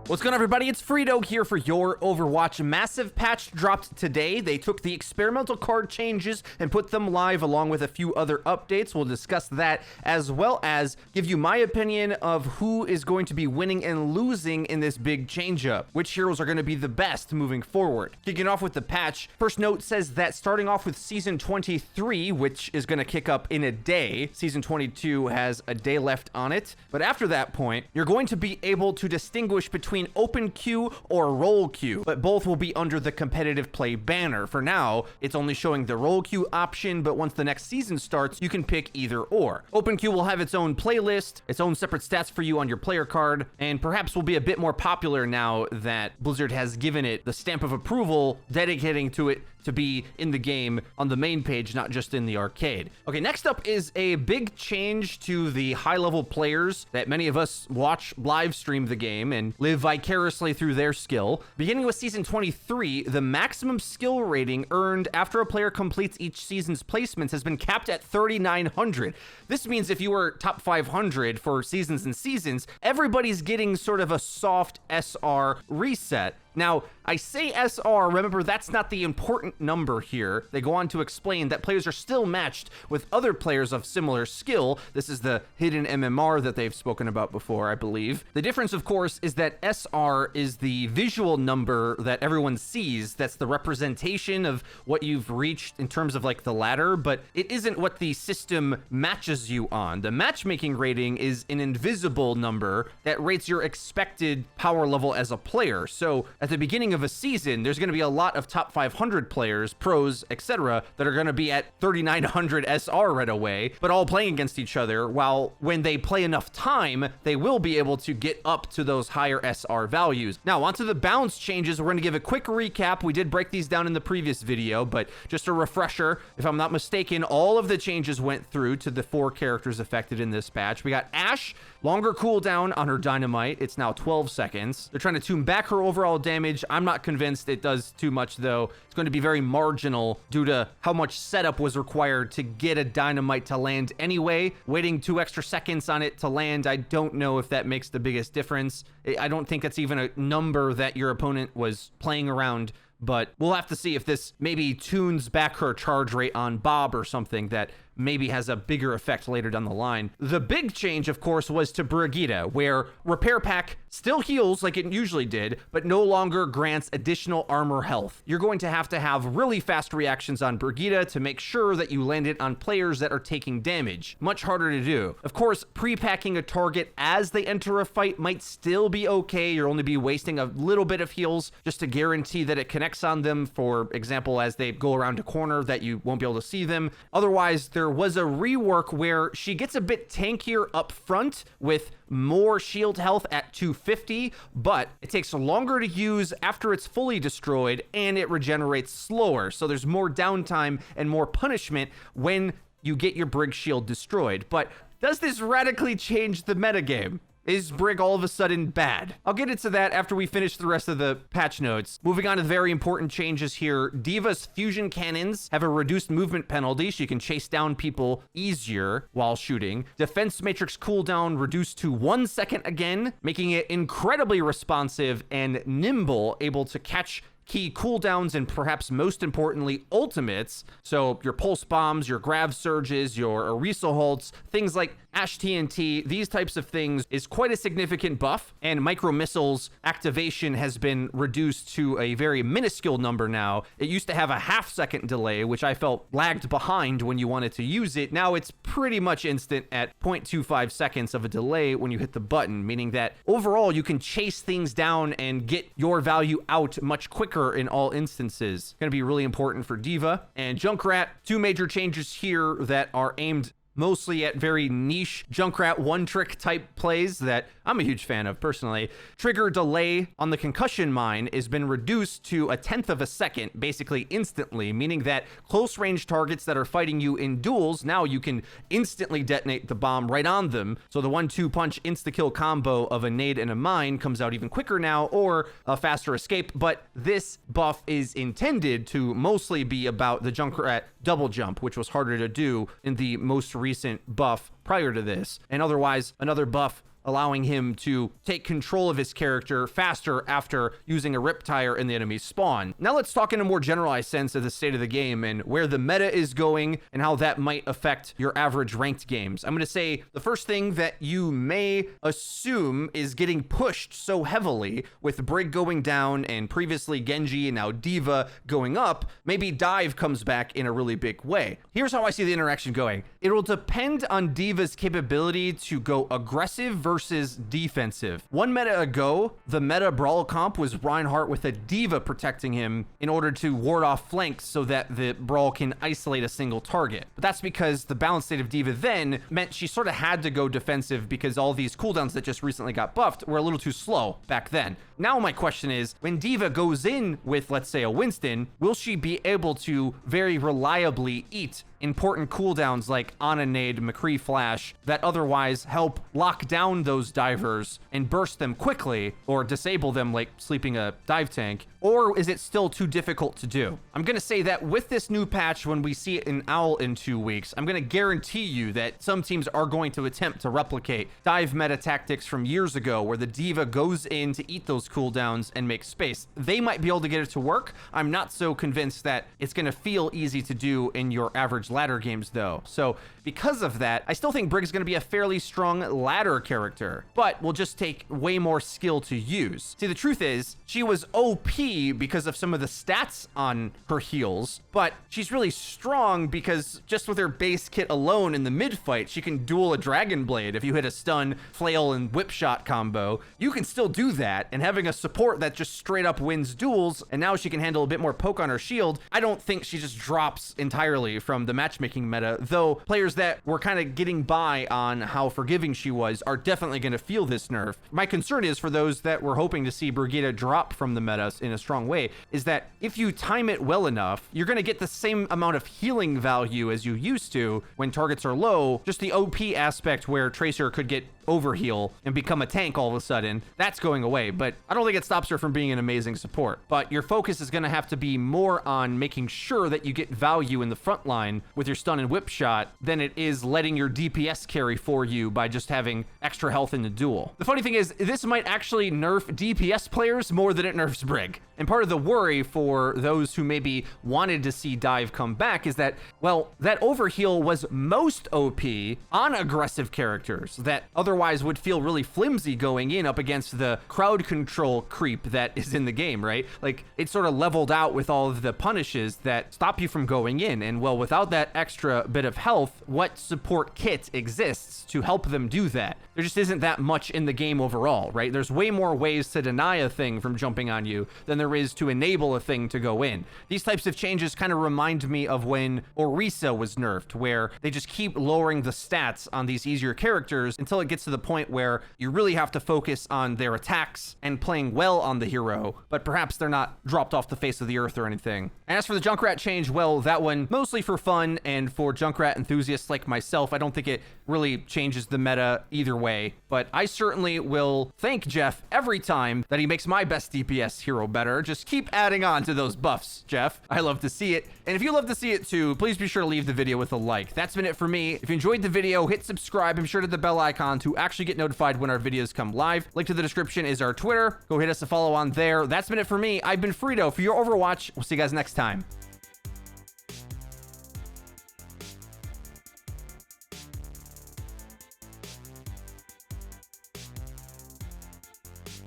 What's going on, everybody? It's Frito here for your Overwatch. Massive patch dropped today. They took the experimental card changes and put them live along with a few other updates. We'll discuss that as well as give you my opinion of who is going to be winning and losing in this big changeup. Which heroes are going to be the best moving forward. Kicking off with the patch, first note says that starting off with Season 23, which is going to kick up in a day, Season 22 has a day left on it. But after that point, you're going to be able to distinguish between open queue or roll queue, but both will be under the competitive play banner. For now, it's only showing the roll queue option, but once the next season starts, you can pick either or. Open queue will have its own playlist, its own separate stats for you on your player card, and perhaps will be a bit more popular now that Blizzard has given it the stamp of approval, dedicating to it to be in the game on the main page, not just in the arcade. Okay, next up is a big change to the high-level players that many of us watch live stream the game and live vicariously through their skill. Beginning with Season 23, the maximum skill rating earned after a player completes each season's placements has been capped at 3,900. This means if you were top 500 for seasons and seasons, everybody's getting sort of a soft SR reset. Now, I say SR, remember that's not the important number here. They go on to explain that players are still matched with other players of similar skill. This is the hidden MMR that they've spoken about before, I believe. The difference, of course, is that SR is the visual number that everyone sees. That's the representation of what you've reached in terms of like the ladder, but it isn't what the system matches you on. The matchmaking rating is an invisible number that rates your expected power level as a player. So at the beginning of a season, there's going to be a lot of top 500 players, pros, etc., that are going to be at 3,900 SR right away, but all playing against each other, while when they play enough time, they will be able to get up to those higher SR values. Now, onto the bounce changes. We're going to give a quick recap. We did break these down in the previous video, but just a refresher, if I'm not mistaken, all of the changes went through to the 4 characters affected in this patch. We got Ashe, longer cooldown on her dynamite. It's now 12 seconds. They're trying to tune back her overall damage. I'm not convinced it does too much, though. It's going to be very marginal due to how much setup was required to get a dynamite to land anyway. Waiting 2 extra seconds on it to land, I don't know if that makes the biggest difference. I don't think that's even a number that your opponent was playing around, but we'll have to see if this maybe tunes back her charge rate on Bob or something that maybe has a bigger effect later down the line. The big change, of course, was to Brigitte, where Repair Pack still heals like it usually did, but no longer grants additional armor health. You're going to have really fast reactions on Brigitte to make sure that you land it on players that are taking damage. Much harder to do. Of course, pre-packing a target as they enter a fight might still be okay. You'll only be wasting a little bit of heals just to guarantee that it connects on them, for example, as they go around a corner that you won't be able to see them. Otherwise, there was a rework where she gets a bit tankier up front with more shield health at 250, but it takes longer to use after it's fully destroyed and it regenerates slower. So there's more downtime and more punishment when you get your Brig shield destroyed. But does this radically change the metagame? Is Brig all of a sudden bad? I'll get into that after we finish the rest of the patch notes. Moving on to the very important changes here. D.Va's fusion cannons have a reduced movement penalty, so you can chase down people easier while shooting. Defense matrix cooldown reduced to 1 second again, making it incredibly responsive and nimble, able to catch key cooldowns and perhaps most importantly ultimates. So your pulse bombs, your grav surges, your Orisa halts, things like Ashe TNT, these types of things is quite a significant buff, and micro missiles activation has been reduced to a very minuscule number now. It used to have a half-second delay, which I felt lagged behind when you wanted to use it. Now it's pretty much instant at 0.25 seconds of a delay when you hit the button, meaning that overall you can chase things down and get your value out much quicker in all instances. Going to be really important for D.Va. And Junkrat, 2 major changes here that are aimed mostly at very niche Junkrat one-trick type plays that I'm a huge fan of personally. Trigger delay on the concussion mine has been reduced to 1/10 of a second, basically instantly, meaning that close range targets that are fighting you in duels, now you can instantly detonate the bomb right on them. So the 1-2 punch insta-kill combo of a nade and a mine comes out even quicker now, or a faster escape. But this buff is intended to mostly be about the Junkrat double jump, which was harder to do in the most recent buff prior to this. And otherwise, another buff allowing him to take control of his character faster after using a Riptire in the enemy's spawn. Now let's talk in a more generalized sense of the state of the game and where the meta is going and how that might affect your average ranked games. I'm going to say the first thing that you may assume is getting pushed so heavily with Brig going down and previously Genji and now D.Va going up, maybe Dive comes back in a really big way. Here's how I see the interaction going. It will depend on D.Va's capability to go aggressive versus defensive. One meta ago, the meta brawl comp was Reinhardt with a D.Va protecting him in order to ward off flanks so that the brawl can isolate a single target. But that's because the balance state of D.Va then meant she sort of had to go defensive because all these cooldowns that just recently got buffed were a little too slow back then. Now my question is, when D.Va goes in with, let's say, a Winston, will she be able to very reliably eat important cooldowns like Ana Nade, McCree Flash that otherwise help lock down those divers and burst them quickly or disable them like sleeping a dive tank? Or is it still too difficult to do? I'm going to say that with this new patch, when we see it in OWL in 2 weeks, I'm going to guarantee you that some teams are going to attempt to replicate dive meta tactics from years ago where the D.Va goes in to eat those cooldowns and make space. They might be able to get it to work. I'm not so convinced that it's going to feel easy to do in your average ladder games though. So because of that, I still think Brig's going to be a fairly strong ladder character, but will just take way more skill to use. See, the truth is she was OP because of some of the stats on her heals, but she's really strong because just with her base kit alone in the mid fight, she can duel a Dragon Blade. If you hit a stun, flail, and whip shot combo, you can still do that. And having a support that just straight up wins duels, and now she can handle a bit more poke on her shield, I don't think she just drops entirely from the matchmaking meta, though players that were kind of getting by on how forgiving she was are definitely going to feel this nerf. My concern is for those that were hoping to see Brigitte drop from the meta in a strong way, is that if you time it well enough, you're going to get the same amount of healing value as you used to when targets are low. Just the OP aspect where Tracer could get overheal and become a tank all of a sudden, that's going away, but I don't think it stops her from being an amazing support. But your focus is going to have to be more on making sure that you get value in the front line with your stun and whip shot than it is letting your DPS carry for you by just having extra health in the duel. The funny thing is, this might actually nerf DPS players more than it nerfs Brig. And part of the worry for those who maybe wanted to see Dive come back is that, well, that overheal was most OP on aggressive characters that otherwise would feel really flimsy going in up against the crowd control creep that is in the game, right? Like, it sort of leveled out with all of the punishes that stop you from going in. And well, without that extra bit of health, what support kit exists to help them do that? There just isn't that much in the game overall, right? There's way more ways to deny a thing from jumping on you than there is to enable a thing to go in. These types of changes kind of remind me of when Orisa was nerfed, where they just keep lowering the stats on these easier characters until it gets to the point where you really have to focus on their attacks and playing well on the hero, but perhaps they're not dropped off the face of the earth or anything. And as for the Junkrat change, well, that one mostly for fun, and for Junkrat enthusiasts like myself, I don't think it really changes the meta either way, but I certainly will thank Jeff every time that he makes my best DPS hero better. Just keep adding on to those buffs, Jeff. I love to see it. And if you love to see it too, please be sure to leave the video with a like. That's been it for me. If you enjoyed the video, hit subscribe and be sure to hit the bell icon to actually get notified when our videos come live. Link to the description is our Twitter. Go hit us a follow on there. That's been it for me. I've been Frito for your Overwatch. We'll see you guys next time.